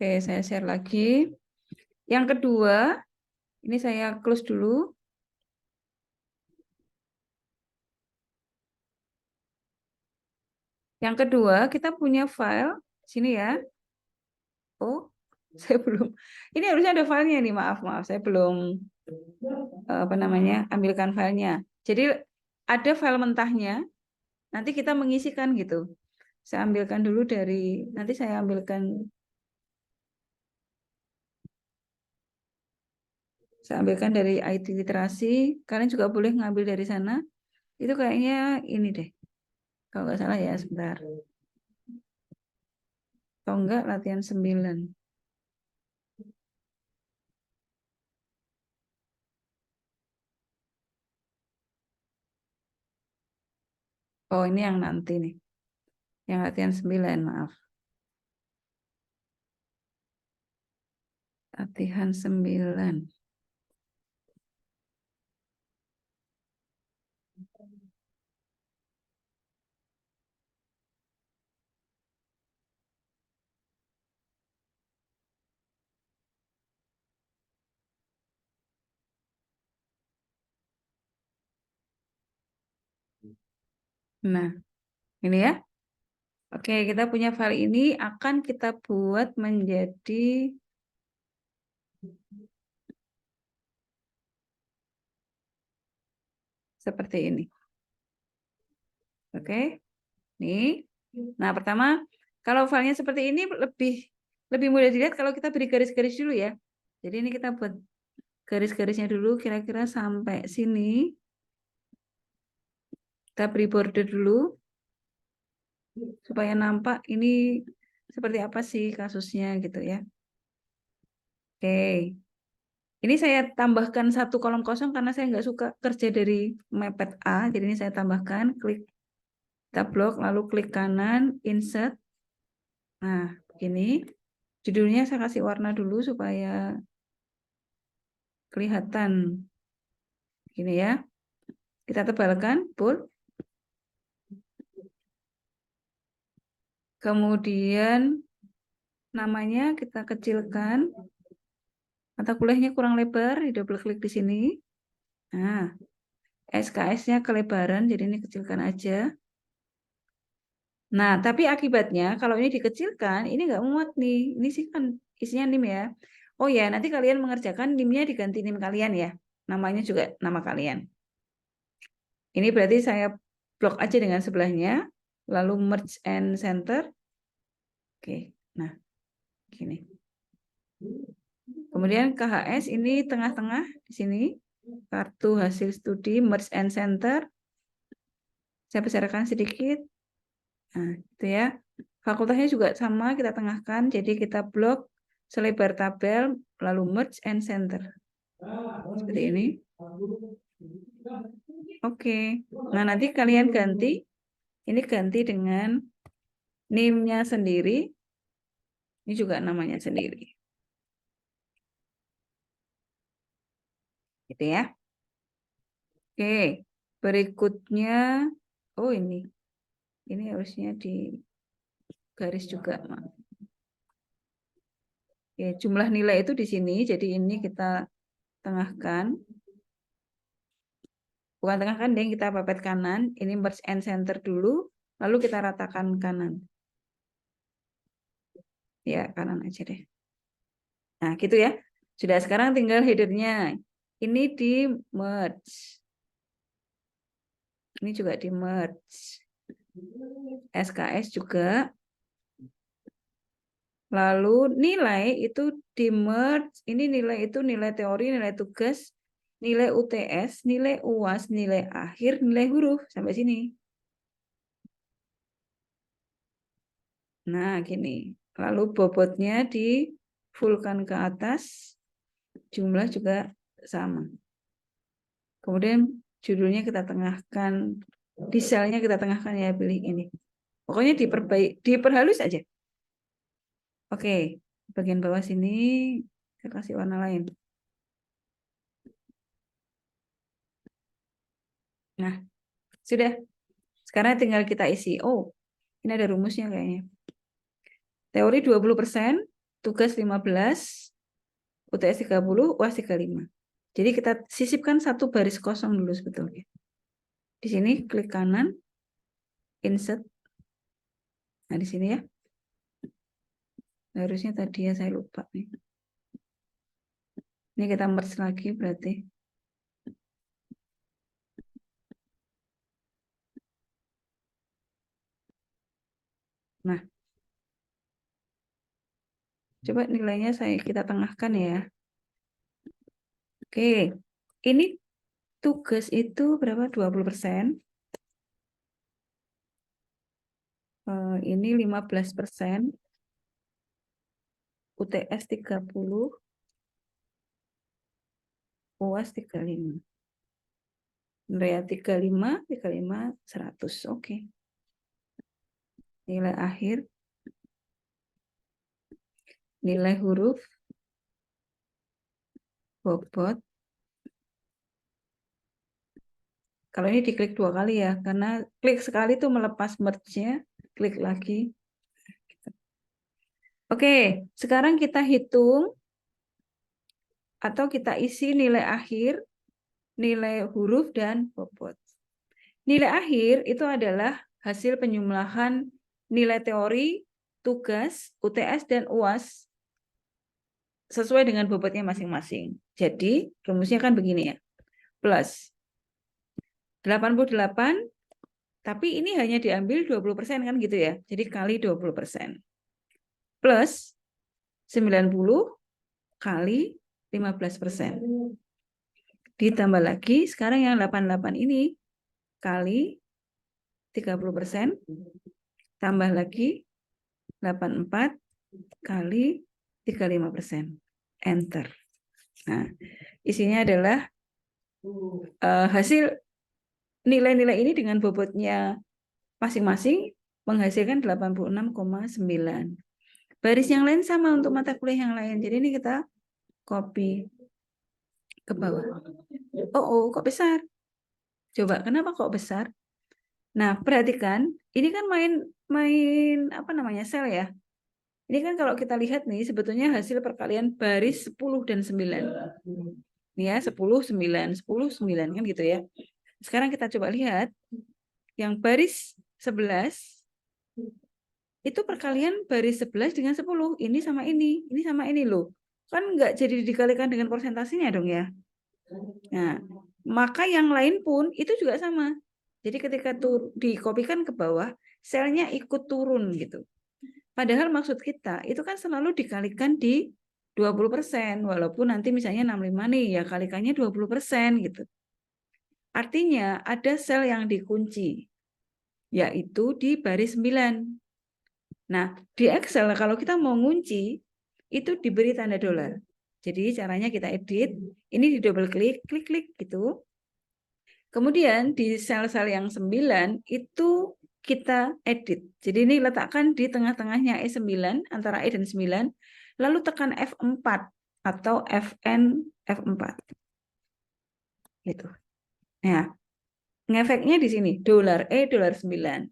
Oke, saya share lagi. Yang kedua, ini saya close dulu. Yang kedua, kita punya file sini ya. Oh, saya belum. Ini harusnya ada filenya nih, maaf. Saya belum apa namanya, ambilkan filenya. Jadi ada file mentahnya. Nanti kita mengisikan gitu. Saya ambilkan dulu dari, nanti saya ambilkan, dari IT literasi. Kalian juga boleh ngambil dari sana. Itu kayaknya ini deh. Kalau nggak salah ya, sebentar. Atau enggak, latihan 9. Oh, ini yang nanti nih. Yang latihan 9, maaf. Latihan 9. Nah, ini ya. Oke, kita punya file ini akan kita buat menjadi seperti ini. Oke, nih. Nah, pertama, kalau filenya seperti ini lebih mudah dilihat kalau kita beri garis-garis dulu ya. Jadi ini kita buat garis-garisnya dulu kira-kira sampai sini. Kita beri border dulu supaya nampak ini seperti apa sih kasusnya gitu ya. Oke. Ini saya tambahkan satu kolom kosong karena saya nggak suka kerja dari mepet A. Jadi ini saya tambahkan, klik kita blok, lalu klik kanan, insert. Nah, ini judulnya saya kasih warna dulu supaya kelihatan. Gini ya. Kita tebalkan, bold. Kemudian namanya kita kecilkan. Mata kuliahnya kurang lebar, double klik di sini. Nah, SKS-nya kelebaran, jadi ini kecilkan aja. Nah, tapi akibatnya kalau ini dikecilkan, ini nggak muat nih. Ini sih kan isinya NIM ya. Oh ya, nanti kalian mengerjakan NIM-nya diganti NIM kalian ya. Namanya juga nama kalian. Ini berarti saya blok aja dengan sebelahnya, lalu merge and center. Oke, nah gini. Kemudian KHS ini tengah-tengah di sini. Kartu hasil studi, merge and center. Saya besarkan sedikit. Nah, itu ya. Fakultasnya juga sama, kita tengahkan. Jadi kita blok selebar tabel, lalu merge and center. Seperti ini. Oke. Nah, nanti kalian ganti. Ini ganti dengan NIM-nya sendiri. Ini juga namanya sendiri. Gitu ya. Oke. Berikutnya, oh ini. Ini harusnya di garis juga. Oke, jumlah nilai itu di sini. Jadi ini kita tengahkan. Bukan tengahkan, deh, kita pepet kanan. Ini merge and center dulu. Lalu kita ratakan kanan. Ya, kanan aja deh. Nah, gitu ya. Sudah, sekarang tinggal headernya. Ini di merge. Ini juga di merge. SKS juga. Lalu nilai itu di merge. Ini nilai itu nilai teori, nilai tugas, nilai UTS, nilai UAS, nilai akhir, nilai huruf. Sampai sini. Nah, gini. Lalu bobotnya di fullkan ke atas. Jumlah juga sama. Kemudian judulnya kita tengahkan. Di selnya kita tengahkan ya, pilih ini. Pokoknya diperhalus aja. Oke, bagian bawah sini saya kasih warna lain. Nah, sudah. Sekarang tinggal kita isi. Oh, ini ada rumusnya kayaknya. Teori 20%, tugas 15, UTS 30, UAS 35. Jadi kita sisipkan satu baris kosong dulu sebetulnya. Di sini klik kanan, insert. Nah, di sini ya. Harusnya tadi ya saya lupa nih. Ini kita merge lagi berarti. Nah, coba nilainya kita tengahkan ya. Oke, ini tugas itu berapa? 20%. Ini 15%. UTS 30. UAS 35. Nilai 35, 100. Oke. Nilai akhir. Nilai huruf. Bobot. Kalau ini diklik 2 kali ya, karena klik sekali itu melepas merge-nya, klik lagi. Oke, sekarang kita hitung atau kita isi nilai akhir, nilai huruf, dan bobot. Nilai akhir itu adalah hasil penjumlahan nilai teori, tugas, UTS, dan UAS sesuai dengan bobotnya masing-masing. Jadi, rumusnya kan begini ya. Plus 88, tapi ini hanya diambil 20% kan gitu ya. Jadi kali 20%. Plus 90 kali 15%. Ditambah lagi, sekarang yang 88 ini kali 30%, tambah lagi 84 kali 35%. Enter. Nah, isinya adalah hasil nilai-nilai ini dengan bobotnya masing-masing menghasilkan 86,9. Baris yang lain sama untuk mata kuliah yang lain. Jadi ini kita copy ke bawah. Oh, kok besar? Coba, kenapa kok besar? Nah, perhatikan, ini kan main apa namanya sel ya. Ini kan kalau kita lihat nih, sebetulnya hasil perkalian baris 10 dan 9. Ini ya, 10, 9, 10, 9, kan gitu ya. Sekarang kita coba lihat, yang baris 11, itu perkalian baris 11 dengan 10. Ini sama ini sama ini loh. Kan nggak jadi dikalikan dengan persentasenya dong ya. Nah, maka yang lain pun itu juga sama. Jadi ketika dikopikan ke bawah, selnya ikut turun gitu. Padahal maksud kita itu kan selalu dikalikan di 20%, walaupun nanti misalnya 65 nih, ya kalikannya 20% gitu. Artinya ada sel yang dikunci, yaitu di baris 9. Nah, di Excel kalau kita mau ngunci, itu diberi tanda dolar. Jadi caranya kita edit, ini di double klik, klik gitu. Kemudian di sel-sel yang 9 itu kita edit. Jadi ini letakkan di tengah-tengahnya E9, antara E dan 9, lalu tekan F4 atau F4. Gitu. Nah, ngefeknya di sini, dolar E, dolar 9.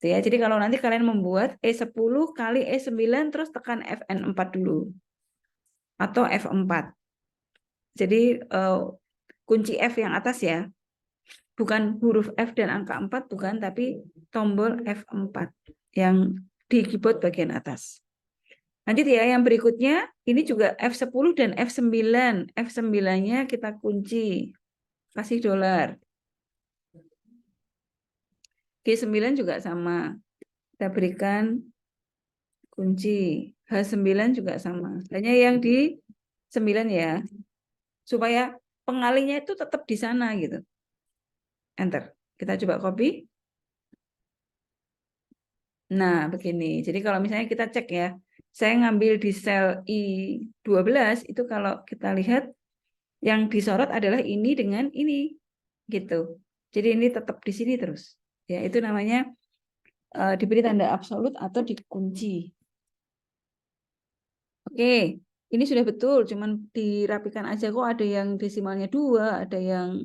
Ya, jadi kalau nanti kalian membuat E10 kali E9 terus tekan Fn4 dulu. Atau F4. Jadi kunci F yang atas ya. Bukan huruf F dan angka 4, bukan, tapi tombol F4 yang di keyboard bagian atas. Lanjut ya, yang berikutnya, ini juga F10 dan F9. F9-nya kita kunci. Kasih dolar. G9 juga sama. Kita berikan kunci. H9 juga sama. Hanya yang di 9 ya. Supaya pengalinya itu tetap di sana gitu. Enter. Kita coba copy. Nah, begini. Jadi kalau misalnya kita cek ya, saya ngambil di sel I12, itu kalau kita lihat yang disorot adalah ini dengan ini. Gitu. Jadi ini tetap di sini terus. Ya, itu namanya diberi tanda absolut atau dikunci. Oke, ini sudah betul, cuman dirapikan aja kok ada yang desimalnya 2, ada yang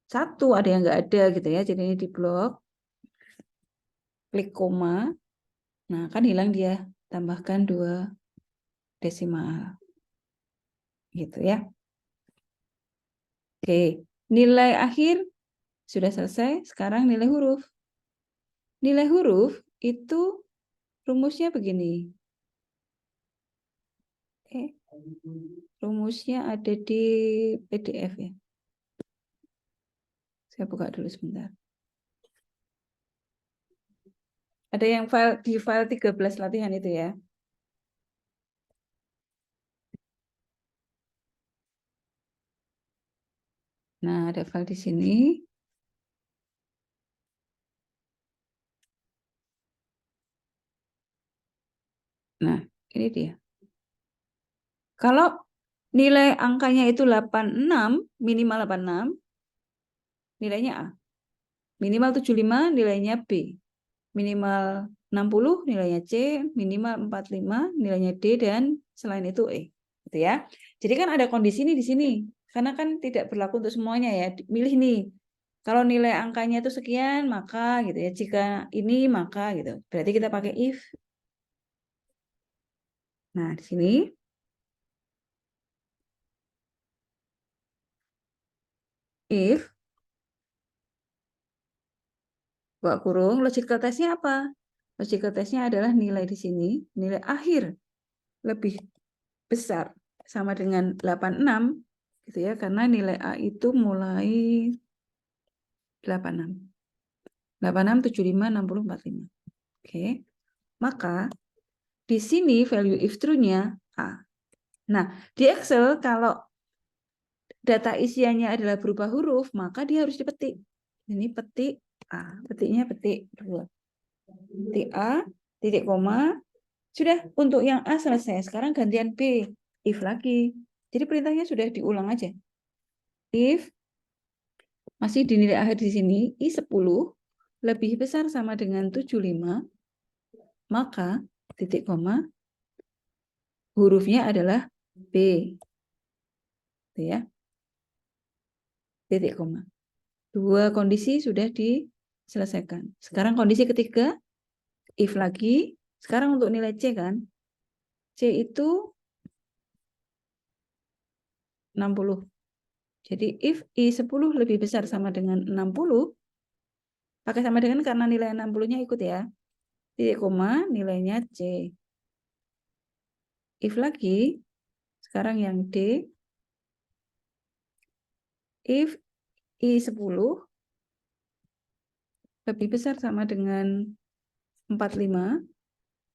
1, ada yang nggak ada gitu ya. Jadi ini diblok, klik koma, nah kan hilang dia, tambahkan 2. desimal. Gitu ya. Oke, nilai akhir sudah selesai. Sekarang nilai huruf. Nilai huruf itu rumusnya begini. Rumusnya ada di PDF ya. Saya buka dulu sebentar. Ada yang di file 13 latihan itu ya. Nah, ada file di sini. Nah, ini dia. Kalau nilai angkanya itu 86, minimal 86, nilainya A. Minimal 75, nilainya B. Minimal 60, nilainya C. Minimal 45, nilainya D. Dan selain itu E. Gitu ya. Jadi kan ada kondisi ini di sini. Karena kan tidak berlaku untuk semuanya ya. Milih nih. Kalau nilai angkanya itu sekian, maka gitu ya. Jika ini, maka gitu. Berarti kita pakai if. Nah, di sini if buka kurung, logical test-nya apa? Logical test-nya adalah nilai di sini, nilai akhir lebih besar sama dengan 86 gitu ya, karena nilai A itu mulai 86. 86, 75, 60, 45. Oke. Maka di sini value if true-nya A. Nah, di Excel kalau data isiannya adalah berupa huruf, maka dia harus dipetik. Ini petik A, petiknya petik 2. Petik A, titik koma. Sudah, untuk yang A selesai. Sekarang gantian B, if lagi. Jadi perintahnya sudah diulang aja. If masih dinilai akhir di sini, I10 lebih besar sama dengan 75, maka titik koma hurufnya adalah B. Gitu ya. Titik koma. Dua kondisi sudah diselesaikan. Sekarang kondisi ketiga, if lagi. Sekarang untuk nilai C kan. C itu 60. Jadi if I10 lebih besar sama dengan 60, pakai sama dengan karena nilai 60-nya ikut ya. Titik koma, nilainya C. If lagi, sekarang yang D. If I10 lebih besar sama dengan 45,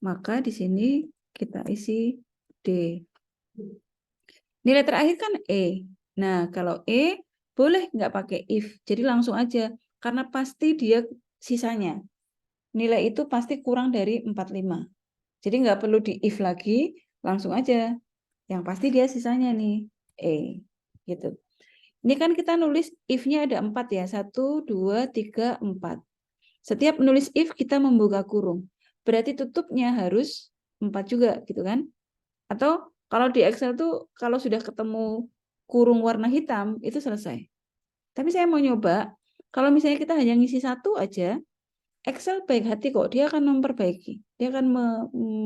maka di sini kita isi D. Nilai terakhir kan E. Nah, kalau E boleh nggak pakai if. Jadi langsung aja. Karena pasti dia sisanya. Nilai itu pasti kurang dari 45. Jadi nggak perlu di if lagi. Langsung aja. Yang pasti dia sisanya nih. E. Gitu. Ini kan kita nulis if-nya ada 4 ya. 1, 2, 3, 4. Setiap menulis if kita membuka kurung. Berarti tutupnya harus 4 juga gitu kan. Atau kalau di Excel tuh kalau sudah ketemu kurung warna hitam itu selesai. Tapi saya mau nyoba kalau misalnya kita hanya ngisi satu aja, Excel baik hati kok, dia akan memperbaiki, dia akan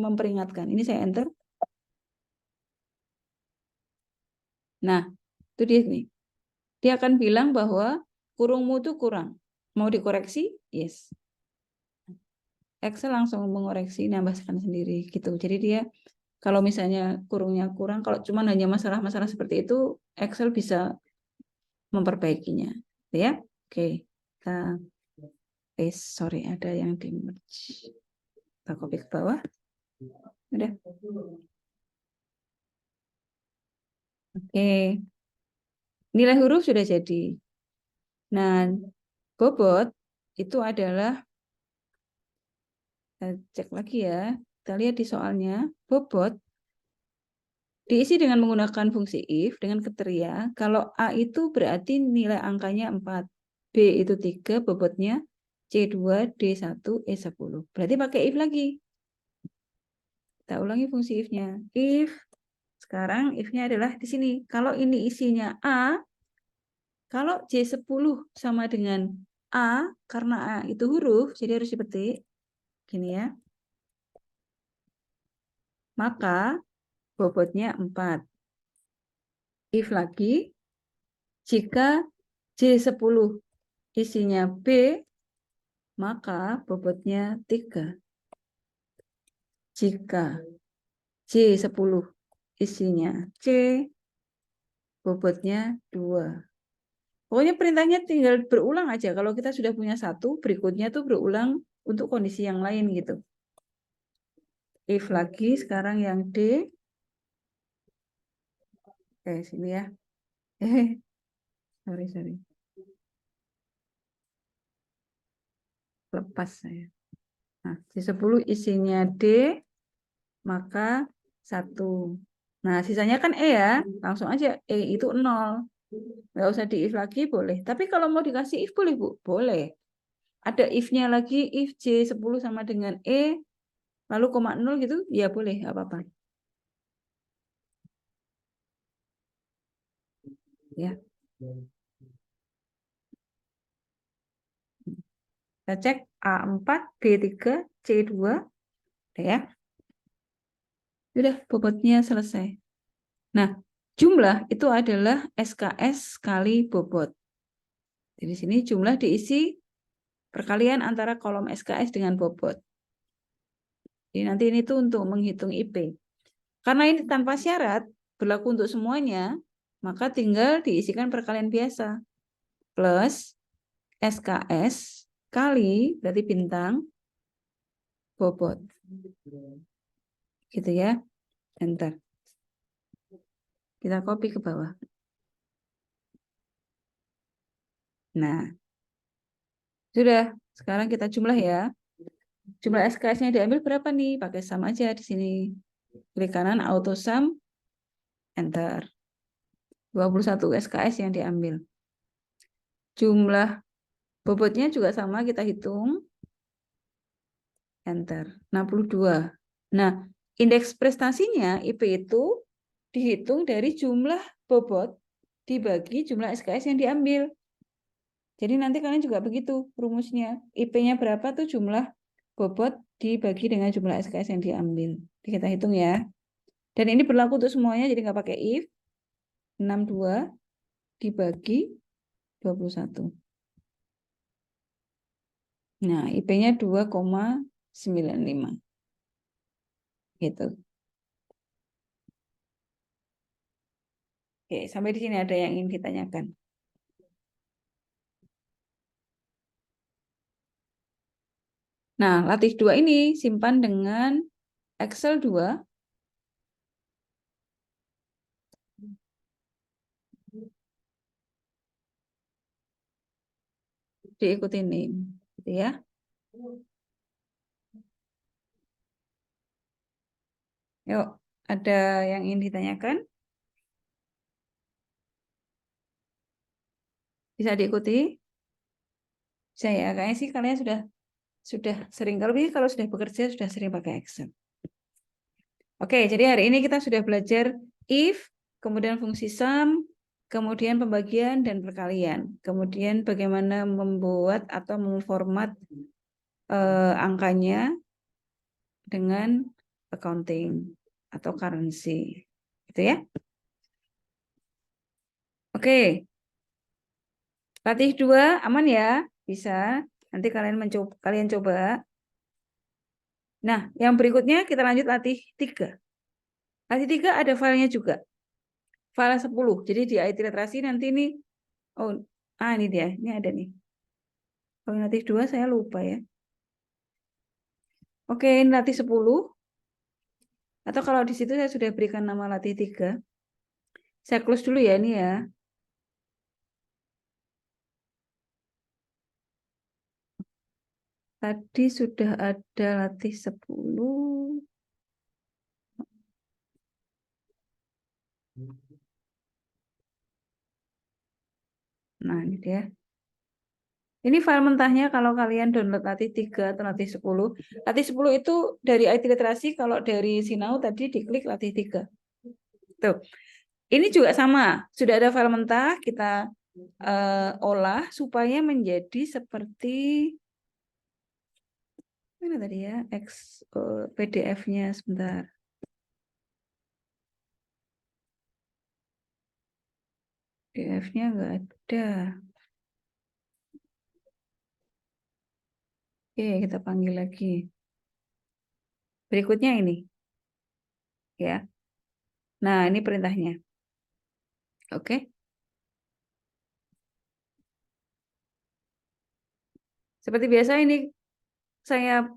memperingatkan. Ini saya enter. Nah, itu dia nih. Dia akan bilang bahwa kurungmu tuh kurang. Mau dikoreksi? Yes. Excel langsung mengoreksi, nambahkan sendiri gitu. Jadi dia kalau misalnya kurungnya kurang, kalau cuma hanya masalah-masalah seperti itu, Excel bisa memperbaikinya, ya. Oke, kita paste. Sorry, ada yang di merge. Kita copy ke bawah. Udah. Oke, nilai huruf sudah jadi. Nah, bobot itu adalah, kita cek lagi ya. Kita lihat di soalnya, bobot diisi dengan menggunakan fungsi if dengan kriteria. Kalau A itu berarti nilai angkanya 4, B itu 3, bobotnya C2, D1, E10. Berarti pakai if lagi. Kita ulangi fungsi if-nya. If, sekarang if-nya adalah di sini. Kalau ini isinya A, kalau C10 sama dengan A, karena A itu huruf, jadi harus dipetik. Gini ya. Maka bobotnya 4. If lagi, jika J10 isinya B, maka bobotnya 3. Jika J10 isinya C, bobotnya 2. Pokoknya perintahnya tinggal berulang aja. Kalau kita sudah punya satu, berikutnya tuh berulang untuk kondisi yang lain gitu. If lagi, sekarang yang D. Sini ya. Sorry. Lepas saya. Nah, J10 isinya D, maka 1. Nah, sisanya kan E ya. Langsung aja E itu 0. Nggak usah di if lagi boleh. Tapi kalau mau dikasih if boleh, Bu? Boleh. Ada if-nya lagi, if J10 sama dengan E, lalu koma 0 gitu, ya boleh, nggak apa-apa. Ya. Kita cek A4, B3, C2. Udah ya. Sudah, bobotnya selesai. Nah, jumlah itu adalah SKS kali bobot. Jadi di sini jumlah diisi perkalian antara kolom SKS dengan bobot. Jadi nanti ini tuh untuk menghitung IP. Karena ini tanpa syarat, berlaku untuk semuanya, maka tinggal diisikan perkalian biasa. Plus SKS kali, berarti bintang, bobot. Gitu ya. Enter. Kita copy ke bawah. Nah, sudah. Sekarang kita jumlah ya. Jumlah SKS-nya diambil berapa nih? Pakai sum aja di sini. Klik kanan, auto sum, enter. 21 SKS yang diambil. Jumlah bobotnya juga sama, kita hitung. Enter. 62. Nah, indeks prestasinya, IP itu dihitung dari jumlah bobot dibagi jumlah SKS yang diambil. Jadi nanti kalian juga begitu rumusnya. IP-nya berapa tuh jumlah bobot dibagi dengan jumlah SKS yang diambil. Jadi kita hitung ya. Dan ini berlaku untuk semuanya, jadi nggak pakai if. 62 dibagi 21. Nah, IP-nya 2,95. Gitu. Oke, sampai di sini ada yang ingin ditanyakan. Nah, latih 2 ini simpan dengan Excel 2. Diikuti ini. Gitu ya. Yuk, ada yang ingin ditanyakan? Bisa diikuti? Saya kayaknya sih kalian sudah sering, kalau sudah bekerja sudah sering pakai Excel. Oke, jadi hari ini kita sudah belajar if, kemudian fungsi sum, kemudian pembagian dan perkalian. Kemudian bagaimana membuat atau memformat angkanya dengan accounting atau currency. Gitu ya. Oke. Latih 2 aman ya? Bisa. Nanti kalian coba. Nah, yang berikutnya kita lanjut latih 3. Latih 3 ada filenya juga. File 10. Jadi di IT literasi nanti ini, oh, ini dia. Ini ada nih. Kalau latih 2 saya lupa ya. Oke, ini latih 10. Atau kalau di situ saya sudah berikan nama latih 3. Saya close dulu ya ini ya. Tadi sudah ada latih 10. Nah, ini dia. Ini file mentahnya kalau kalian download latih 3 atau latih 10. Latih 10 itu dari IT Literasi, kalau dari Sinau tadi diklik latih 3. Tuh. Ini juga sama, sudah ada file mentah, kita olah supaya menjadi seperti mana tadi ya, PDF-nya sebentar. DF-nya nggak ada. Oke, kita panggil lagi. Berikutnya ini. Ya. Nah, ini perintahnya. Oke. Seperti biasa ini saya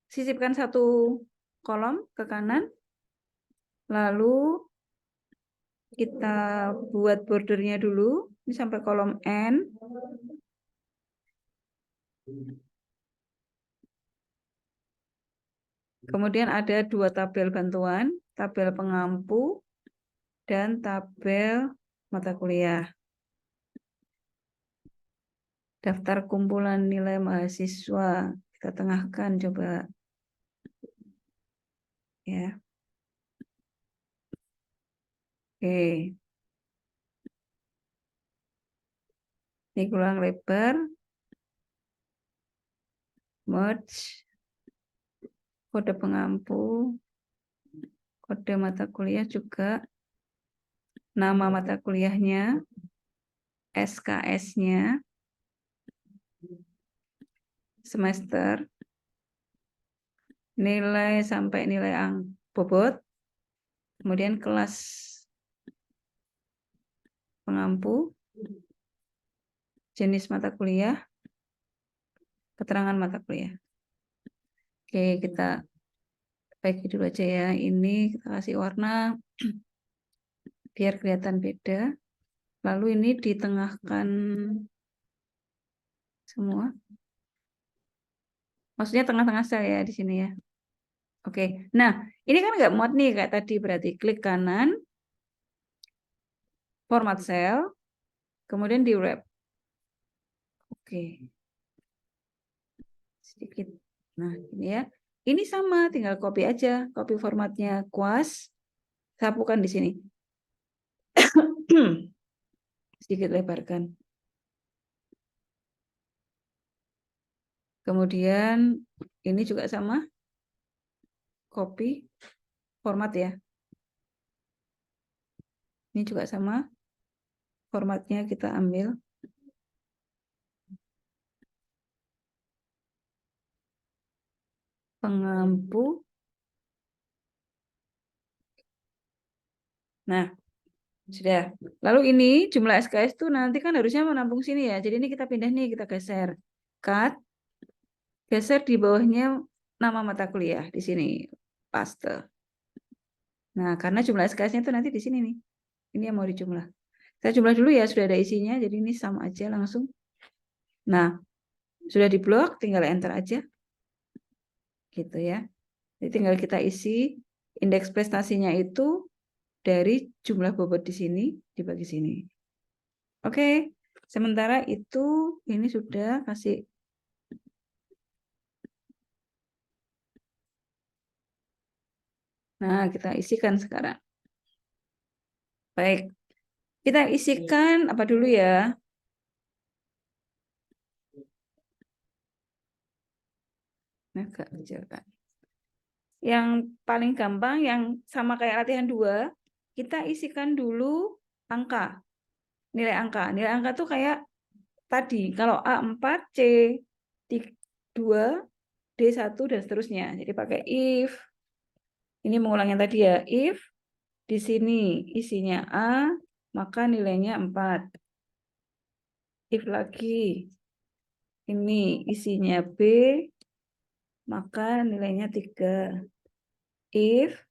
sisipkan satu kolom ke kanan. Lalu kita buat bordernya dulu. Ini sampai kolom N. Kemudian ada dua tabel bantuan, tabel pengampu, dan tabel mata kuliah. Daftar kumpulan nilai mahasiswa. Kita tengahkan coba. Ya. Oke. Ini ulang lebar. Merge. Kode pengampu. Kode mata kuliah juga. Nama mata kuliahnya. SKS-nya. Semester. Nilai sampai nilai bobot. Kemudian kelas pengampu. Jenis mata kuliah. Keterangan mata kuliah. Oke, kita bagi dulu aja ya. Ini kita kasih warna biar kelihatan beda. Lalu ini ditengahkan semua. Maksudnya tengah-tengah sel ya di sini ya. Oke. Nah, ini kan nggak muat nih kayak tadi. Berarti klik kanan, format sel, kemudian di wrap. Oke. Sedikit. Nah, ini ya. Ini sama, tinggal copy aja. Copy formatnya kuas. Sapukan di sini. Sedikit lebarkan. Kemudian ini juga sama. Copy format ya. Ini juga sama. Formatnya kita ambil. Pengampu. Nah, sudah. Lalu ini jumlah SKS itu nanti kan harusnya menampung sini ya. Jadi ini kita pindah nih, kita geser. Cut. Geser di bawahnya nama mata kuliah di sini. Paste. Nah, karena jumlah SKS-nya itu nanti di sini nih. Ini yang mau dijumlah. Saya jumlah dulu ya, sudah ada isinya. Jadi ini sama aja langsung. Nah, sudah diblok, tinggal enter aja. Gitu ya. Jadi tinggal kita isi indeks prestasinya itu dari jumlah bobot di sini dibagi sini. Oke, sementara itu ini sudah kasih. Nah, kita isikan sekarang. Baik, kita isikan apa dulu ya? Nah, kecil kan. Yang paling gampang, yang sama kayak latihan 2, kita isikan dulu angka. Nilai angka. Nilai angka tuh kayak tadi, kalau A4, C2, D1, dan seterusnya. Jadi pakai if. Ini mengulang yang tadi ya. If di sini isinya A, maka nilainya 4. If lagi ini isinya B, maka nilainya 3. If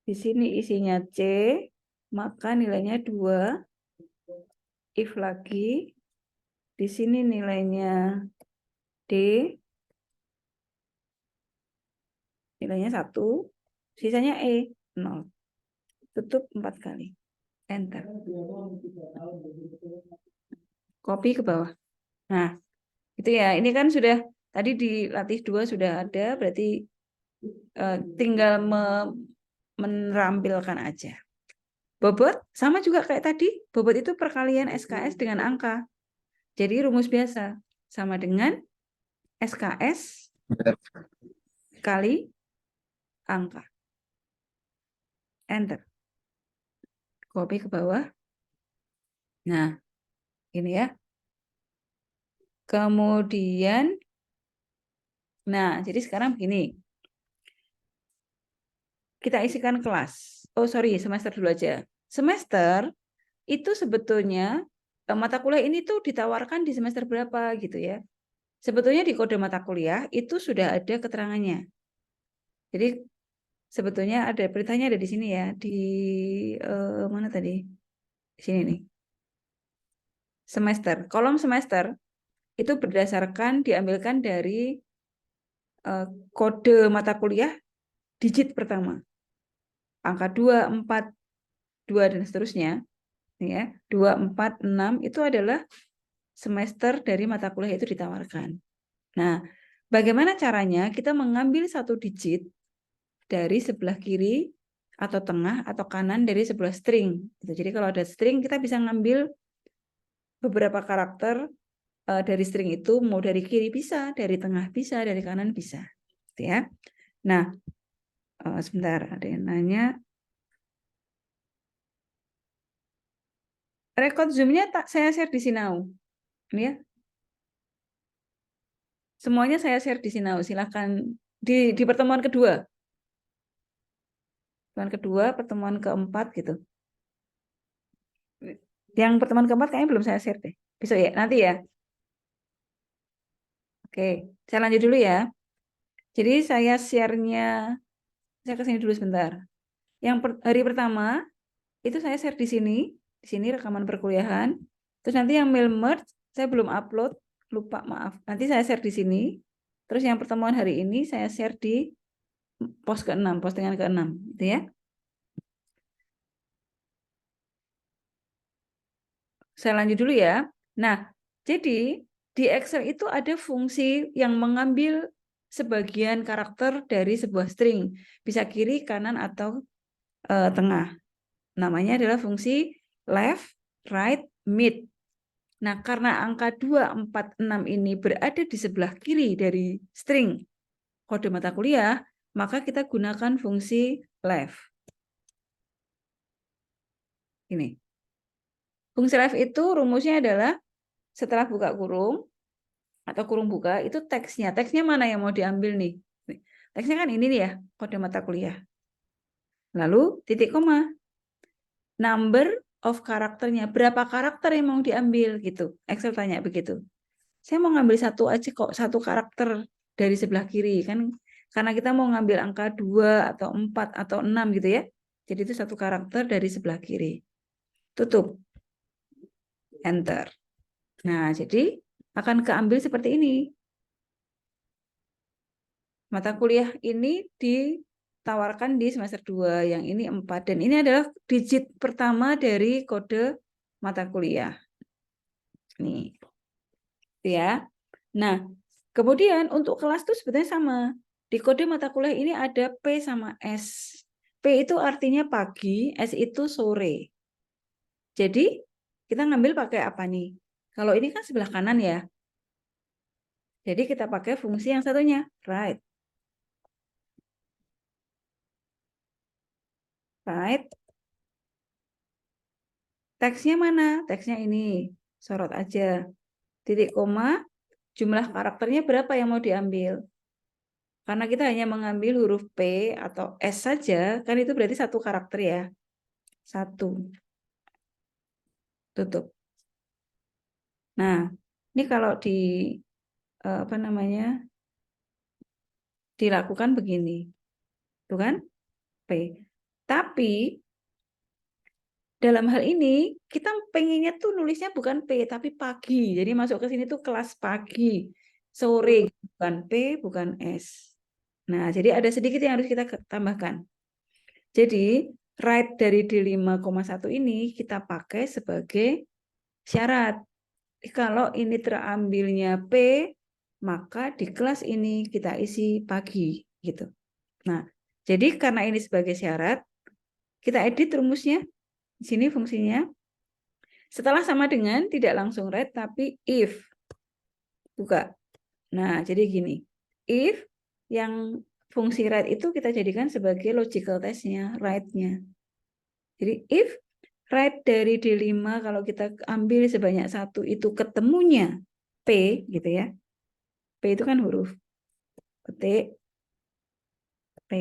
di sini isinya C, maka nilainya 2. If lagi di sini nilainya D, nilainya 1, sisanya E, 0. Tutup 4 kali. Enter. Copy ke bawah. Nah, itu ya. Ini kan sudah tadi dilatih 2 sudah ada, berarti tinggal menampilkan aja. Bobot sama juga kayak tadi. Bobot itu perkalian SKS dengan angka. Jadi rumus biasa sama dengan SKS kali angka. Enter. copy ke bawah. Nah, ini ya. Kemudian, nah, jadi sekarang begini. Kita isikan kelas. Oh, sorry, semester dulu aja. Semester itu sebetulnya mata kuliah ini tuh ditawarkan di semester berapa gitu ya. Sebetulnya di kode mata kuliah itu sudah ada keterangannya. Jadi sebetulnya ada beritanya ada di sini ya, di mana tadi? Di sini nih. Semester, kolom semester itu berdasarkan diambilkan dari kode mata kuliah digit pertama. Angka 2, 4, 2 dan seterusnya. Ya, 2, 4, 6 itu adalah semester dari mata kuliah itu ditawarkan. Nah, bagaimana caranya kita mengambil satu digit dari sebelah kiri atau tengah atau kanan dari sebelah string. Jadi kalau ada string kita bisa ngambil beberapa karakter dari string itu, mau dari kiri bisa, dari tengah bisa, dari kanan bisa. Ya. Nah, sebentar ada yang nanya. Record Zoom-nya tak saya share di Sinau. Ini ya. Semuanya saya share di Sinau. Silakan di pertemuan kedua. Pertemuan kedua, pertemuan keempat gitu. Yang pertemuan keempat kayaknya belum saya share deh. Besok ya, nanti ya. Oke, saya lanjut dulu ya. Jadi saya share-nya, saya ke sini dulu sebentar. Yang hari pertama itu saya share di sini rekaman perkuliahan. Terus nanti yang mail merge saya belum upload, lupa maaf. Nanti saya share di sini. Terus yang pertemuan hari ini saya share di post ke-6, postingan ke-6, gitu ya. Saya lanjut dulu ya. Nah, jadi di Excel itu ada fungsi yang mengambil sebagian karakter dari sebuah string, bisa kiri, kanan, atau tengah. Namanya adalah fungsi left, right, mid. Nah, karena angka 2, 4, 6 ini berada di sebelah kiri dari string kode mata kuliah, maka kita gunakan fungsi left. Ini. Fungsi left itu rumusnya adalah setelah buka kurung atau kurung buka, itu teksnya. Teksnya mana yang mau diambil nih? Teksnya kan ini nih ya, kode mata kuliah. Lalu titik koma. Number of karakternya, berapa karakter yang mau diambil gitu. Excel tanya begitu. Saya mau ngambil satu aja kok, satu karakter dari sebelah kiri kan, karena kita mau ngambil angka 2 atau 4 atau 6 gitu ya. Jadi itu satu karakter dari sebelah kiri. Tutup. Enter. Nah, jadi akan keambil seperti ini. Mata kuliah ini ditawarkan di semester 2, yang ini 4. Dan ini adalah digit pertama dari kode mata kuliah. Nih. Ya. Nah, kemudian untuk kelas itu sebetulnya sama. Di kode mata kuliah ini ada P sama S. P itu artinya pagi, S itu sore. Jadi, kita ngambil pakai apa nih? Kalau ini kan sebelah kanan ya. Jadi kita pakai fungsi yang satunya, right. Right. Teksnya mana? Teksnya ini. Sorot aja. Titik koma, jumlah karakternya berapa yang mau diambil? Karena kita hanya mengambil huruf P atau S saja, kan itu berarti satu karakter ya. Satu. Tutup. Nah, ini kalau di apa namanya? Dilakukan begini. Tuh kan? P. Tapi dalam hal ini kita pengennya tuh nulisnya bukan P tapi pagi. Jadi masuk ke sini tuh kelas pagi. Sore bukan P, bukan S. Nah, jadi ada sedikit yang harus kita tambahkan. Jadi, right dari D5,1 ini kita pakai sebagai syarat. Kalau ini terambilnya P, maka di kelas ini kita isi pagi. Gitu. Nah, jadi karena ini sebagai syarat, kita edit rumusnya. Di sini fungsinya. Setelah sama dengan, tidak langsung right, tapi if. Buka. Nah, jadi gini. If yang fungsi right itu kita jadikan sebagai logical test-nya, right-nya. Jadi if right dari D5 kalau kita ambil sebanyak 1 itu ketemunya P gitu ya. P itu kan huruf. Ketik P.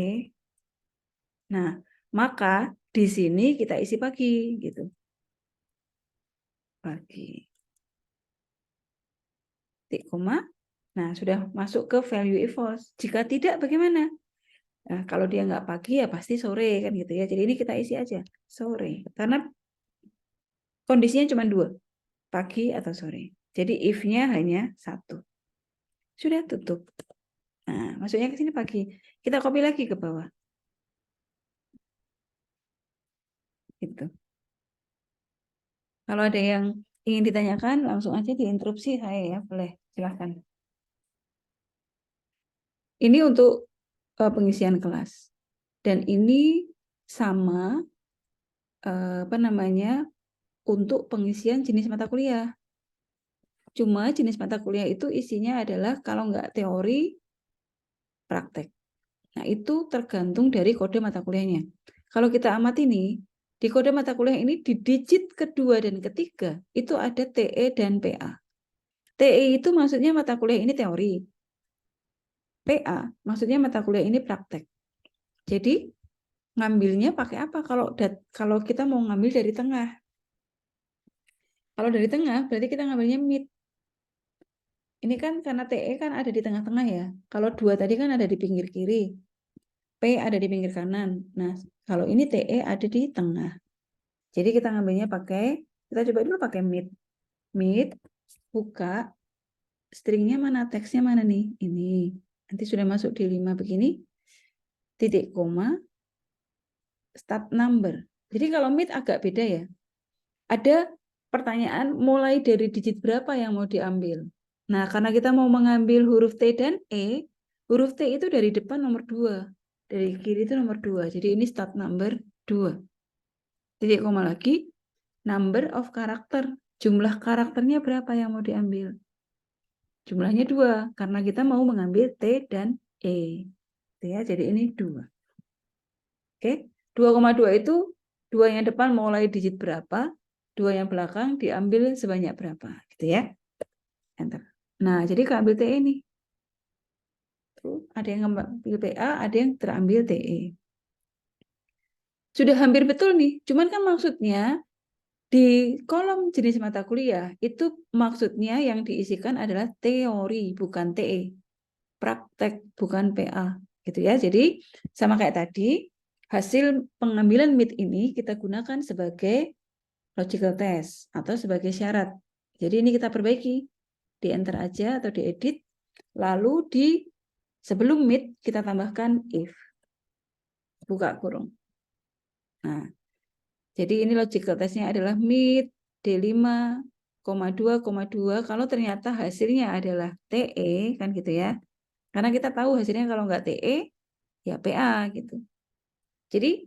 Nah, maka di sini kita isi pagi gitu. Pagi. Titik koma. Nah, sudah masuk ke value if false. Jika tidak bagaimana? Nah, kalau dia nggak pagi ya pasti sore kan gitu ya. Jadi ini kita isi aja sore. Karena kondisinya cuma 2. Pagi atau sore. Jadi if-nya hanya 1. Sudah tutup. Nah, masuknya ke sini pagi. Kita copy lagi ke bawah. Gitu. Kalau ada yang ingin ditanyakan, langsung aja diinterupsi saya ya. Boleh, silahkan. Ini untuk pengisian kelas. Dan ini sama apa namanya untuk pengisian jenis mata kuliah. Cuma jenis mata kuliah itu isinya adalah kalau nggak teori, praktek. Nah, itu tergantung dari kode mata kuliahnya. Kalau kita amati nih, di kode mata kuliah ini di digit kedua dan ketiga itu ada TE dan PA. TE itu maksudnya mata kuliah ini teori. PA maksudnya mata kuliah ini praktek. Jadi ngambilnya pakai apa kalau kita mau ngambil dari tengah? Kalau dari tengah berarti kita ngambilnya mid. Ini kan karena TE kan ada di tengah-tengah ya. Kalau 2 tadi kan ada di pinggir kiri. P ada di pinggir kanan. Nah, kalau ini TE ada di tengah. Jadi kita ngambilnya kita coba dulu pakai mid. Mid, buka, stringnya mana, teksnya mana nih? Ini. Nanti sudah masuk di 5 begini. Titik koma, start number. Jadi kalau mid agak beda ya. Ada pertanyaan mulai dari digit berapa yang mau diambil. Nah, karena kita mau mengambil huruf T dan E, huruf T itu dari depan nomor 2. Dari kiri itu nomor 2. Jadi ini start number 2. Titik koma lagi, number of karakter. Jumlah karakternya berapa yang mau diambil? Jumlahnya 2, karena kita mau mengambil T dan E. Ya, jadi ini 2. Oke, 2,2 itu 2 yang depan mulai digit berapa, 2 yang belakang diambil sebanyak berapa. Gitu ya. Enter. Nah, jadi keambil TE ini. Tuh, ada yang ngambil PA, ada yang terambil TE. Sudah hampir betul nih, cuman kan maksudnya di kolom jenis mata kuliah itu maksudnya yang diisikan adalah teori bukan TE, praktek bukan PA gitu ya. Jadi sama kayak tadi, hasil pengambilan mid ini kita gunakan sebagai logical test atau sebagai syarat. Jadi ini kita perbaiki, di enter aja atau diedit, lalu di sebelum mid kita tambahkan if, buka kurung. Nah, jadi ini logical testnya adalah mid D5,2,2 kalau ternyata hasilnya adalah TE kan gitu ya. Karena kita tahu hasilnya kalau nggak TE ya PA gitu. Jadi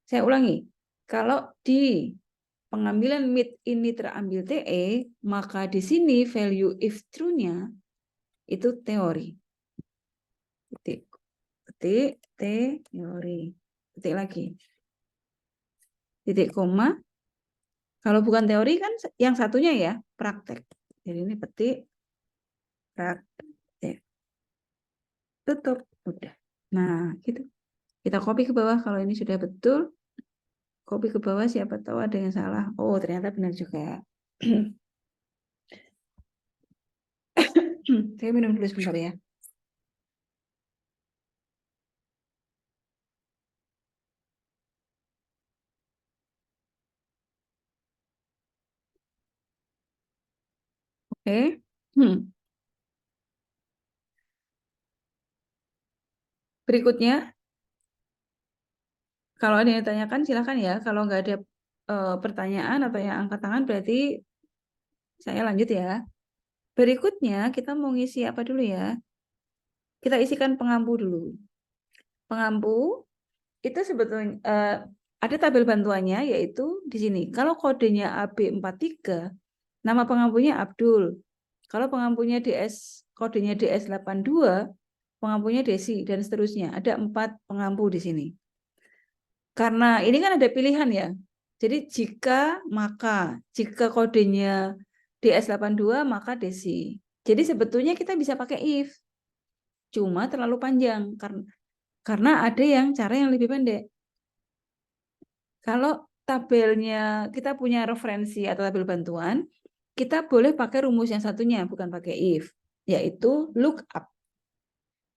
saya ulangi, kalau di pengambilan mid ini terambil TE, maka di sini value if true-nya itu teori. Titik, titik, teori. Titik lagi. Titik koma. Kalau bukan teori kan yang satunya ya praktek. Jadi ini petik praktek. Tutup. Udah. Nah, gitu. Kita copy ke bawah kalau ini sudah betul. Copy ke bawah siapa tahu ada yang salah. Oh, ternyata benar juga. Saya minum dulu sebentar ya. Oke. Berikutnya, kalau ada yang tanyakan silakan ya. Kalau nggak ada pertanyaan atau yang angkat tangan berarti saya lanjut ya. Berikutnya kita mau ngisi apa dulu ya? Kita isikan pengampu dulu. Pengampu itu sebetulnya ada tabel bantuannya yaitu di sini. Kalau kodenya AB43, nama pengampunya Abdul. Kalau pengampunya kodenya DS82, pengampunya Desi dan seterusnya. Ada 4 pengampu di sini. Karena ini kan ada pilihan ya. Jadi jika kodenya DS82 maka DESI. Jadi sebetulnya kita bisa pakai if. Cuma terlalu panjang karena ada yang cara yang lebih pendek. Kalau tabelnya kita punya referensi atau tabel bantuan, kita boleh pakai rumus yang satunya, bukan pakai if, yaitu lookup.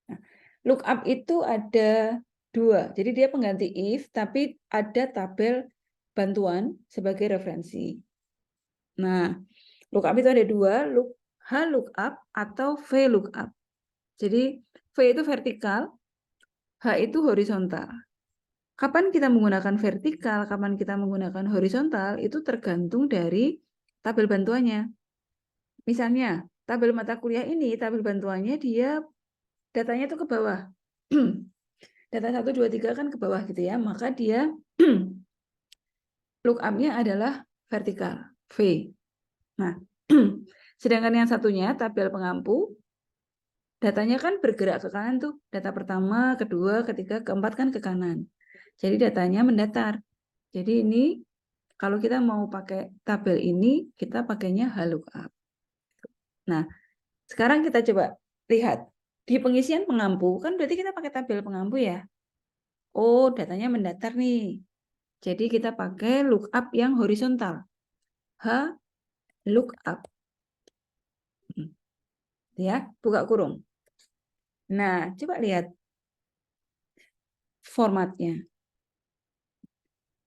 Nah, lookup itu ada dua, jadi dia pengganti if, tapi ada tabel bantuan sebagai referensi. Nah, lookup itu ada dua, H lookup atau V lookup. Jadi V itu vertikal, H itu horizontal. Kapan kita menggunakan vertikal, kapan kita menggunakan horizontal, itu tergantung dari tabel bantuannya. Misalnya, tabel mata kuliah ini, tabel bantuannya dia datanya itu ke bawah. Data 1, 2, 3 kan ke bawah gitu ya. Maka dia lookup-nya adalah vertikal, V. Nah, sedangkan yang satunya, tabel pengampu, datanya kan bergerak ke kanan tuh. Data pertama, kedua, ketiga, keempat kan ke kanan. Jadi datanya mendatar. Jadi ini kalau kita mau pakai tabel ini, kita pakainya HLOOKUP. Nah, sekarang kita coba lihat. Di pengisian pengampu, kan berarti kita pakai tabel pengampu ya. Oh, datanya mendatar nih. Jadi kita pakai lookup yang horizontal. H lookup. Ya, buka kurung. Nah, coba lihat formatnya.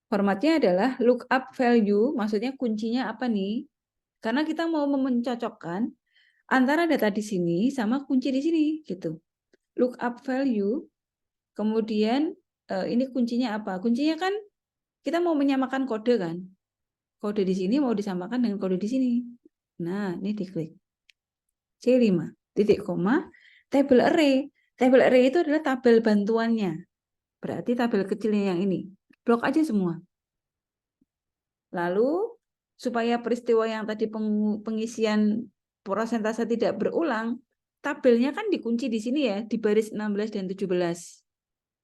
Formatnya adalah lookup value, maksudnya kuncinya apa nih? Karena kita mau mencocokkan antara data di sini sama kunci di sini gitu. Lookup value, kemudian ini kuncinya apa? Kuncinya kan kita mau menyamakan kode kan. Kode di sini mau disamakan dengan kode di sini. Nah, ini diklik. C5, titik koma, table array. Table array itu adalah tabel bantuannya. Berarti tabel kecilnya yang ini. Blok aja semua. Lalu, supaya peristiwa yang tadi pengisian persentase tidak berulang, tabelnya kan dikunci di sini ya, di baris 16 dan 17.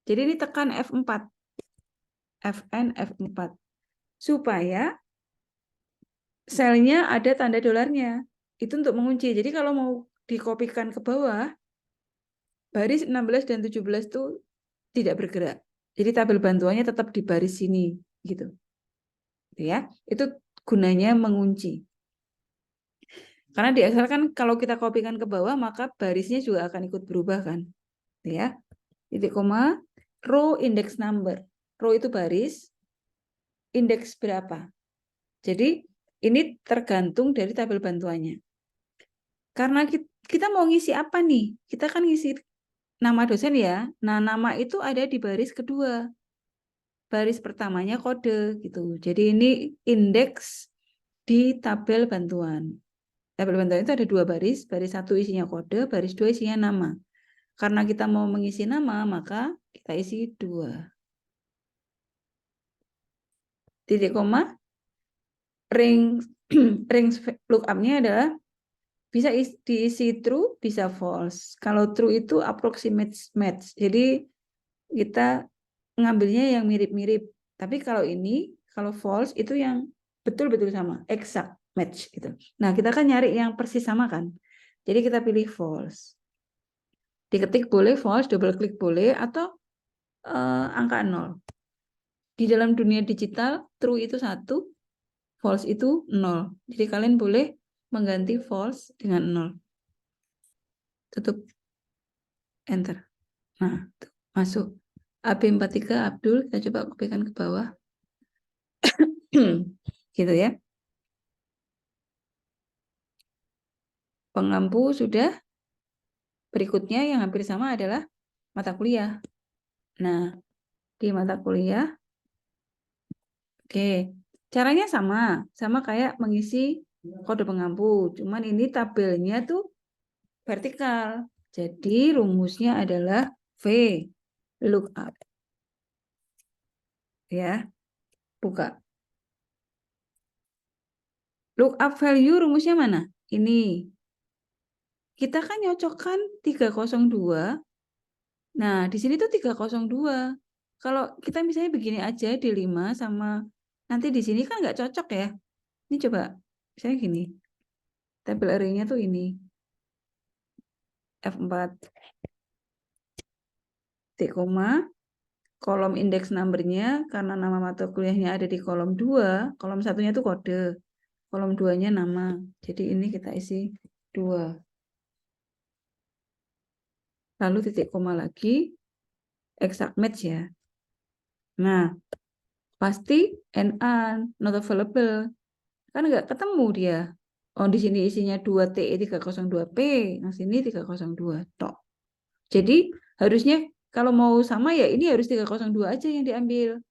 Jadi ini tekan F4. Fn F4. Supaya selnya ada tanda dolarnya. Itu untuk mengunci. Jadi kalau mau dikopikan ke bawah, baris 16 dan 17 itu tidak bergerak. Jadi tabel bantuannya tetap di baris sini gitu. Ya, itu gunanya mengunci. Karena di Excel kan kalau kita kopikan ke bawah maka barisnya juga akan ikut berubah kan. Ya. Titik koma, row index number. Row itu baris, indeks berapa. Jadi ini tergantung dari tabel bantuannya. Karena kita mau ngisi apa nih? Kita kan ngisi nama dosen ya. Nah, nama itu ada di baris kedua. Baris pertamanya kode gitu. Jadi ini indeks di tabel bantuan. Tabel bantuan itu ada dua baris. Baris satu isinya kode, baris dua isinya nama. Karena kita mau mengisi nama, maka kita isi 2. Titik koma, range lookup-nya adalah bisa diisi true, bisa false. Kalau true itu approximate match. Jadi kita ngambilnya yang mirip-mirip. Tapi kalau ini, kalau false itu yang betul-betul sama, exact match gitu. Nah, kita kan nyari yang persis sama kan. Jadi kita pilih false. Diketik boleh false, double klik boleh, atau angka 0. Di dalam dunia digital, true itu 1, false itu 0. Jadi kalian boleh mengganti false dengan 0. Tutup. Enter. Nah, tuh, masuk. AB43 Abdul, kita coba kopikan ke bawah. Gitu ya. Pengampu sudah. Berikutnya yang hampir sama adalah mata kuliah. Nah, di mata kuliah, oke, caranya sama kayak mengisi kode pengampu. Cuman ini tabelnya tuh vertikal. Jadi rumusnya adalah V lookup. Ya, buka. Lookup value rumusnya mana? Ini. Kita kan nyocokkan 302. Nah, di sini tuh 302. Kalau kita misalnya begini aja di 5 sama Nanti di sini kan nggak cocok ya. Ini coba, misalnya gini. Tabel array-nya tuh ini. F4. Titik koma. Kolom indeks number-nya, karena nama mata kuliahnya ada di kolom 2. Kolom satunya itu kode. Kolom 2-nya nama. Jadi ini kita isi 2. Lalu titik koma lagi. Exact match ya. Nah, pasti NA, not available. Kan nggak ketemu dia. Oh, di sini isinya 2TE302P, yang sini 302. Tok. Jadi, harusnya kalau mau sama ya ini harus 302 aja yang diambil.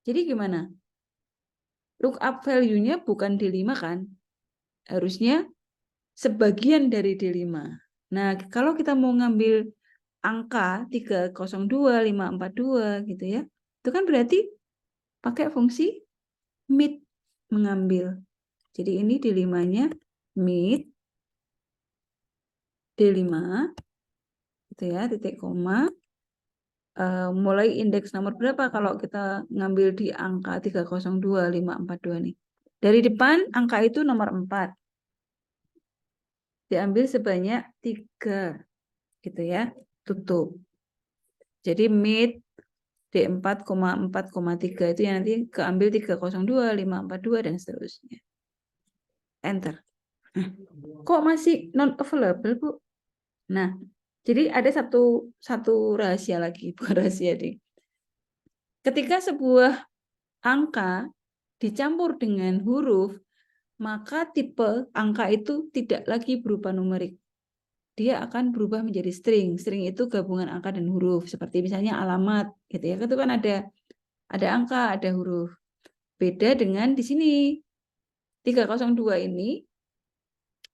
Jadi gimana? Lookup value-nya bukan D5 kan? Harusnya sebagian dari D5. Nah, kalau kita mau ngambil angka 302, 542 gitu ya, itu kan berarti pakai fungsi mid mengambil. Jadi ini D5-nya mid D5 gitu ya, titik koma. Mulai indeks nomor berapa kalau kita ngambil di angka 302, 542 nih. Dari depan angka itu nomor 4. Diambil sebanyak 3 gitu ya, tutup. Jadi mid D4,4,3 itu yang nanti keambil 302, 542 dan seterusnya. Enter. Nah, kok masih non available, Bu? Nah, jadi ada satu rahasia lagi, bukan rahasia deh. Ketika sebuah angka dicampur dengan huruf, maka tipe angka itu tidak lagi berupa numerik. Dia akan berubah menjadi string. String itu gabungan angka dan huruf. Seperti misalnya alamat, gitu ya. Itu kan ada angka, ada huruf. Beda dengan di sini. 302 ini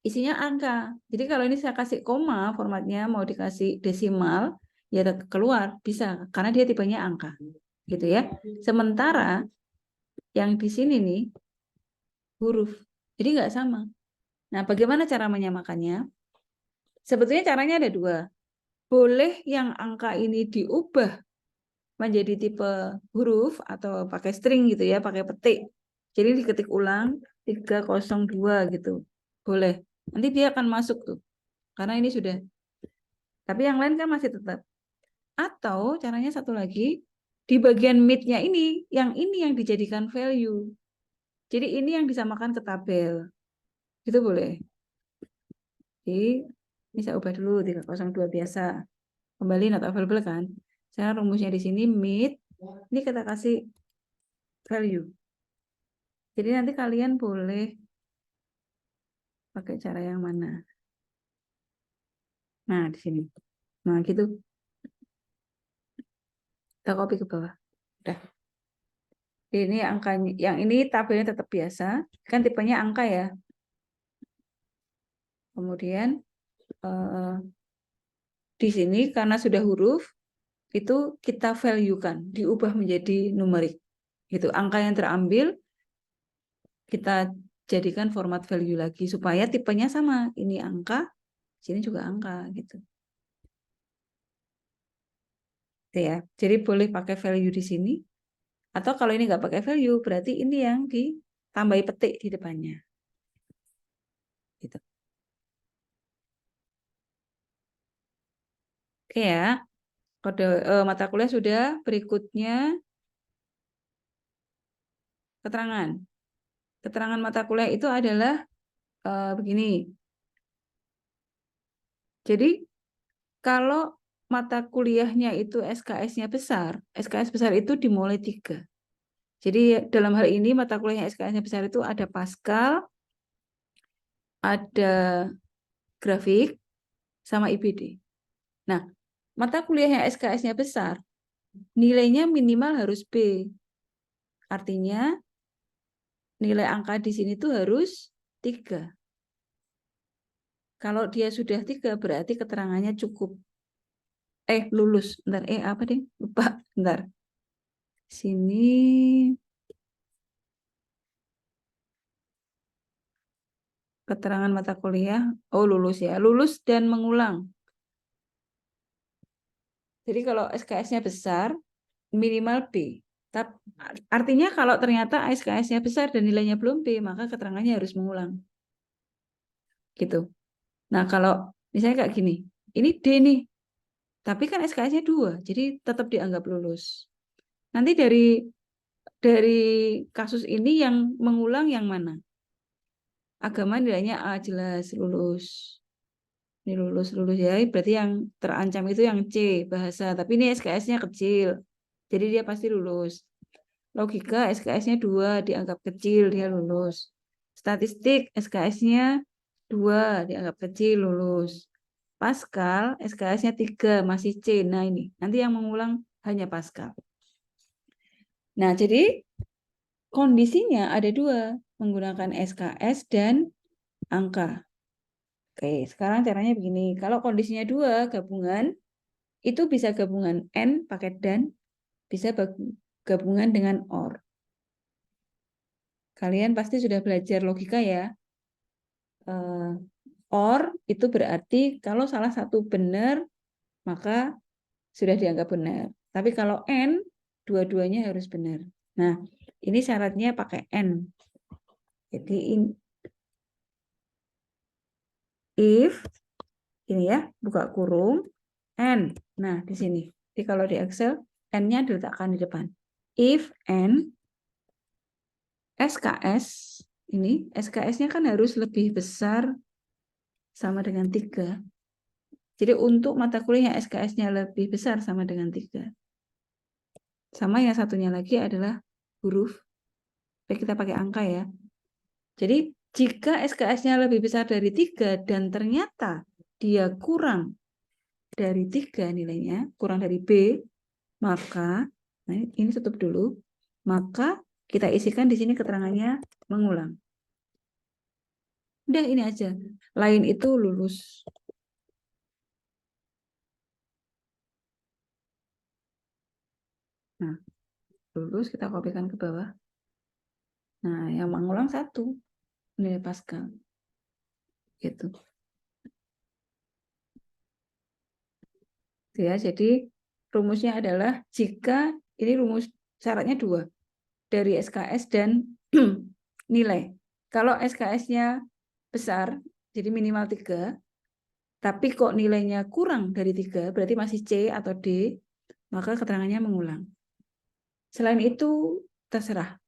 isinya angka. Jadi kalau ini saya kasih koma, formatnya mau dikasih desimal, ya keluar bisa karena dia tipenya angka. Gitu ya. Sementara yang di sini nih huruf. Jadi nggak sama. Nah, bagaimana cara menyamakannya? Sebetulnya caranya ada 2. Boleh yang angka ini diubah menjadi tipe huruf atau pakai string gitu ya, pakai petik. Jadi diketik ulang 302 gitu. Boleh. Nanti dia akan masuk tuh. Karena ini sudah. Tapi yang lain kan masih tetap. Atau caranya satu lagi, di bagian mid-nya ini yang dijadikan value. Jadi ini yang disamakan ke tabel. Itu boleh. Jadi bisa ubah dulu 302 biasa. Kembali not available kan. Saya rumusnya di sini mid. Ini kita kasih value. Jadi nanti kalian boleh pakai cara yang mana. Nah, di sini. Nah, gitu. Kita copy ke bawah. Udah. Ini angkanya, yang ini tabelnya tetap biasa. Kan tipenya angka ya. Kemudian di sini karena sudah huruf, itu kita value-kan, diubah menjadi numerik. Gitu. Angka yang terambil, kita jadikan format value lagi supaya tipenya sama. Ini angka, sini juga angka gitu. Gitu ya. Jadi boleh pakai value di sini. Atau kalau ini nggak pakai value, berarti ini yang ditambahi petik di depannya. Gitu. Oke ya. Kode mata kuliah sudah. Berikutnya keterangan. Keterangan mata kuliah itu adalah begini. Jadi kalau mata kuliahnya itu SKS-nya besar, SKS besar itu dimulai 3. Jadi dalam hal ini mata kuliahnya SKS-nya besar itu ada Pascal, ada grafik, sama IBD. Nah, mata kuliahnya SKS-nya besar, nilainya minimal harus B. Artinya nilai angka di sini tuh harus 3. Kalau dia sudah 3 berarti keterangannya cukup. Lulus. Bentar, apa deh? Lupa. Bentar. Sini. Keterangan mata kuliah. Oh, lulus ya. Lulus dan mengulang. Jadi kalau SKS-nya besar, minimal B. Tapi artinya kalau ternyata SKS-nya besar dan nilainya belum B, maka keterangannya harus mengulang. Gitu. Nah, kalau misalnya kayak gini, ini D nih, tapi kan SKS-nya 2, jadi tetap dianggap lulus. Nanti dari kasus ini yang mengulang yang mana? Agama nilainya A, jelas lulus. Ini lulus ya, berarti yang terancam itu yang C, bahasa. Tapi ini SKS-nya kecil, jadi dia pasti lulus. Logika SKS-nya 2, dianggap kecil, dia lulus. Statistik SKS-nya 2, dianggap kecil, lulus. Pascal SKS-nya 3, masih C. Nah ini, nanti yang mengulang hanya Pascal. Nah, jadi kondisinya ada 2, menggunakan SKS dan angka. Oke, sekarang caranya begini. Kalau kondisinya 2, gabungan, itu bisa gabungan N pakai dan, bisa gabungan dengan OR. Kalian pasti sudah belajar logika ya. OR itu berarti kalau salah satu benar, maka sudah dianggap benar. Tapi kalau N, dua-duanya harus benar. Nah, ini syaratnya pakai N. Jadi if, ini ya, buka kurung, N. Nah, di sini. Jadi kalau di Excel, N-nya diletakkan di depan. If N, SKS, ini SKS-nya kan harus lebih besar sama dengan 3. Jadi untuk mata kuliah yang SKS-nya lebih besar sama dengan 3. Sama yang satunya lagi adalah huruf. Kita pakai angka ya. Jadi jika SKS-nya lebih besar dari 3 dan ternyata dia kurang dari 3 nilainya, kurang dari B, maka, nah ini tutup dulu, maka kita isikan di sini keterangannya mengulang. Udah ini aja. Lain itu lulus. Nah, lulus kita kopikan ke bawah. Nah, yang mengulang 1 nilai Pascal. Gitu. Ya, jadi rumusnya adalah jika ini rumus syaratnya 2 dari SKS dan nilai. Kalau SKS-nya besar, jadi minimal 3, tapi kok nilainya kurang dari 3, berarti masih C atau D, maka keterangannya mengulang. Selain itu, terserah.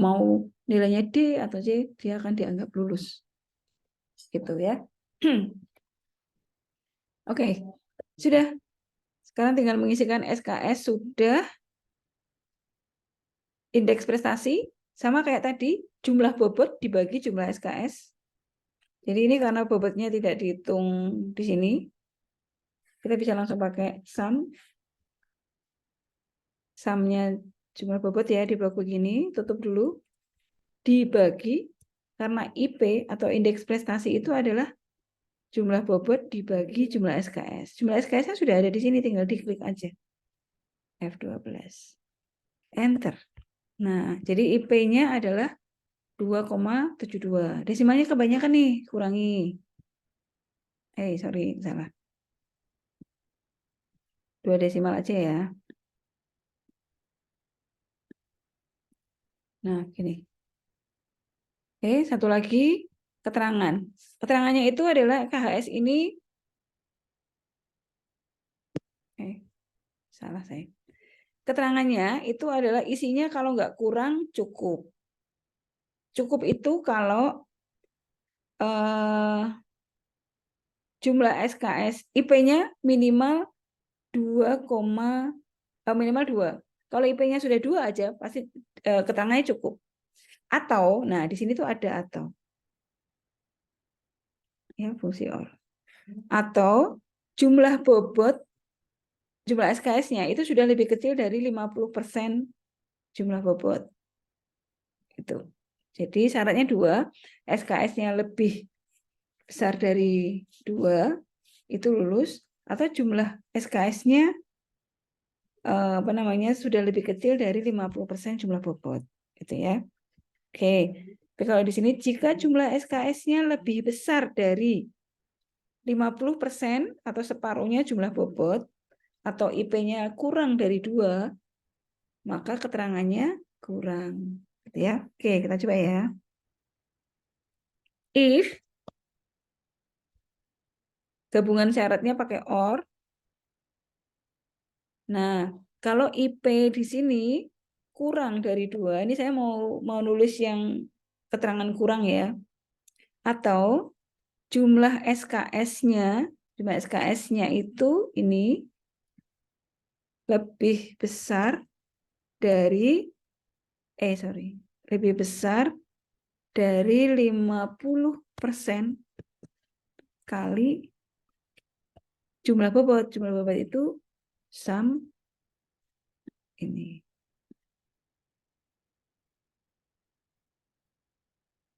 Mau nilainya D atau C, dia akan dianggap lulus. Gitu ya. Oke, sudah. Sekarang tinggal mengisikan SKS, sudah. Indeks prestasi, sama kayak tadi, jumlah bobot dibagi jumlah SKS. Jadi ini karena bobotnya tidak dihitung di sini, kita bisa langsung pakai sum. Sumnya jumlah bobot ya, di blok begini, tutup dulu. Dibagi, karena IP atau indeks prestasi itu adalah jumlah bobot dibagi jumlah SKS. Jumlah SKS-nya sudah ada di sini, tinggal diklik aja. F12. Enter. Nah, jadi IP-nya adalah 2,72. Desimalnya kebanyakan nih, kurangi. Sorry, salah. 2 desimal aja ya. Nah, gini. Satu lagi, keterangan. Keterangannya itu adalah KHS ini, salah saya. Keterangannya itu adalah isinya kalau nggak kurang, cukup. Cukup itu kalau jumlah SKS, IP-nya minimal 2. Kalau IP-nya sudah 2 aja, pasti keterangannya cukup. Atau, nah di sini tuh ada atau. Ya, fungsi OR. Atau jumlah bobot, jumlah SKS-nya itu sudah lebih kecil dari 50% jumlah bobot. Itu. Jadi syaratnya 2, SKS-nya lebih besar dari 2, itu lulus, atau jumlah SKS-nya sudah lebih kecil dari 50% jumlah bobot. Gitu ya. Oke. Tapi kalau di sini jika jumlah SKS-nya lebih besar dari 50% atau separuhnya jumlah bobot, atau IP-nya kurang dari 2, maka keterangannya kurang. Gitu ya. Oke, kita coba ya. If gabungan syaratnya pakai or. Nah, kalau IP di sini kurang dari 2, ini saya mau nulis yang keterangan kurang ya. Atau jumlah SKS-nya itu ini lebih besar dari lebih besar dari 50% kali jumlah bobot. Jumlah bobot itu sum ini.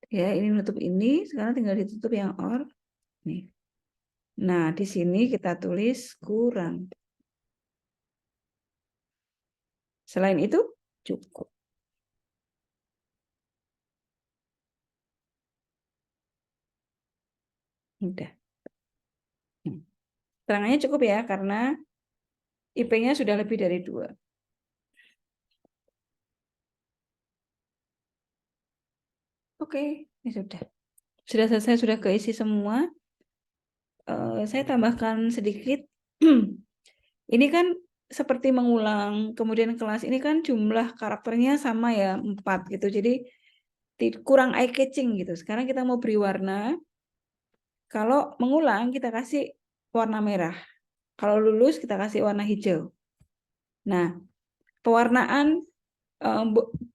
Ya, ini menutup ini, sekarang tinggal ditutup yang or. Nih. Nah, di sini kita tulis kurang. Selain itu, cukup. Udah. Terangannya cukup ya, karena IP-nya sudah lebih dari 2. Oke, ini sudah. Sudah selesai, sudah keisi semua. Saya tambahkan sedikit. Ini kan seperti mengulang, kemudian kelas ini kan jumlah karakternya sama ya, 4 gitu. Jadi kurang eye catching gitu. Sekarang kita mau beri warna. Kalau mengulang kita kasih warna merah. Kalau lulus kita kasih warna hijau. Nah, pewarnaan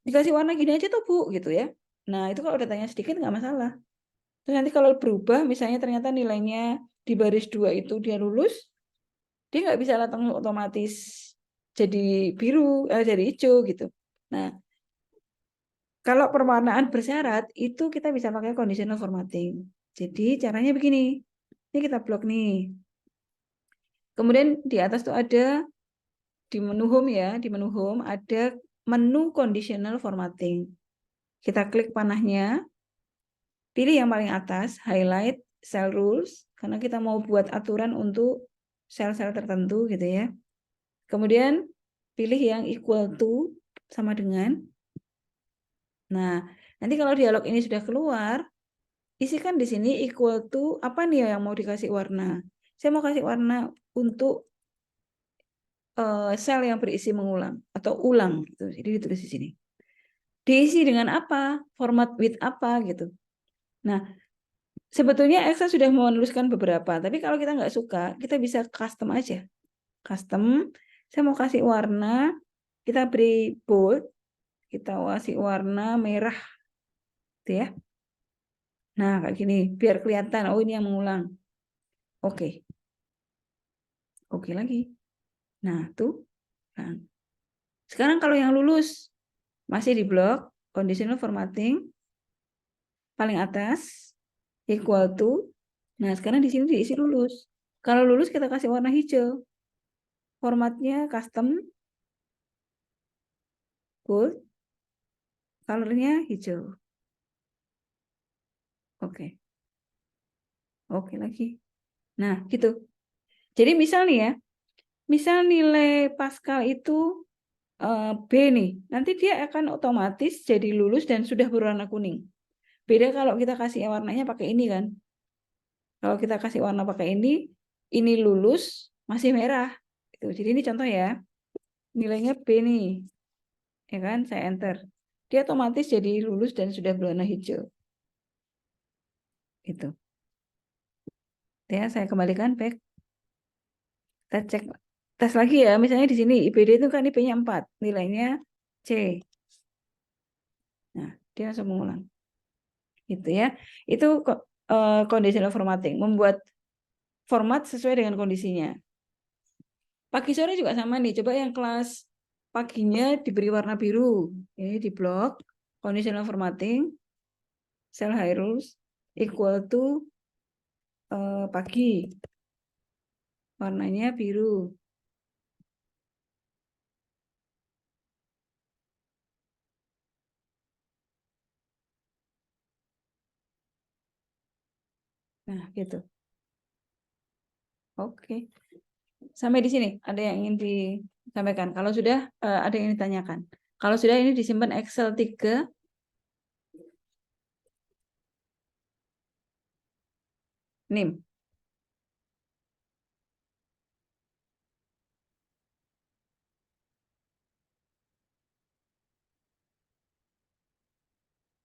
dikasih warna gini aja tuh Bu gitu ya. Nah, itu kalau datanya sedikit nggak masalah. Terus nanti kalau berubah, misalnya ternyata nilainya di baris 2 itu dia lulus, dia nggak bisa langsung otomatis jadi biru, jadi hijau gitu. Nah, kalau perwarnaan bersyarat itu kita bisa pakai conditional formatting. Jadi caranya begini. Ini kita blok nih. Kemudian di atas tuh ada di menu home ya, di menu home ada menu conditional formatting. Kita klik panahnya, pilih yang paling atas, highlight cell rules karena kita mau buat aturan untuk sel-sel tertentu gitu ya. Kemudian pilih yang equal to sama dengan. Nah, nanti kalau dialog ini sudah keluar, isikan di sini equal to apa nih yang mau dikasih warna. Saya mau kasih warna untuk sel yang berisi mengulang atau ulang gitu. Jadi ditulis di sini. Diisi dengan apa? Format with apa gitu. Nah, sebetulnya Excel sudah menuliskan beberapa, tapi kalau kita nggak suka, kita bisa custom aja. Custom, saya mau kasih warna, kita beri bold, kita kasih warna merah, gitu ya. Nah, kayak gini, biar kelihatan, oh ini yang mengulang. Oke. Oke lagi. Nah, tuh. Nah. Sekarang kalau yang lulus, masih di blok, conditional formatting, paling atas, equal to. Nah, sekarang di sini diisi lulus. Kalau lulus kita kasih warna hijau. Formatnya custom, bold, colornya hijau. Oke. Oke lagi. Nah, gitu. Jadi misal nih ya, misal nilai Pascal itu B nih, nanti dia akan otomatis jadi lulus dan sudah berwarna kuning. Beda kalau kita kasih warnanya pakai ini kan. Kalau kita kasih warna pakai ini lulus masih merah. Jadi ini contoh ya, nilainya B nih, ya kan? Saya enter. Dia otomatis jadi lulus dan sudah berwarna hijau. Itu. Ya, saya kembalikan back. Kita cek tes lagi ya. Misalnya di sini IPD itu kan IP-nya 4, nilainya C. Nah, dia langsung mengulang. Gitu ya. Itu conditional formatting, membuat format sesuai dengan kondisinya. Pagi sore juga sama nih. Coba yang kelas paginya diberi warna biru. Ini di blok conditional formatting, cell high rules equal to pagi. Warnanya biru. Nah, gitu. Oke. Sampai di sini. Ada yang ingin Sampaikan. Kalau sudah ada yang ditanyakan. Kalau sudah ini disimpan Excel 3. NIM.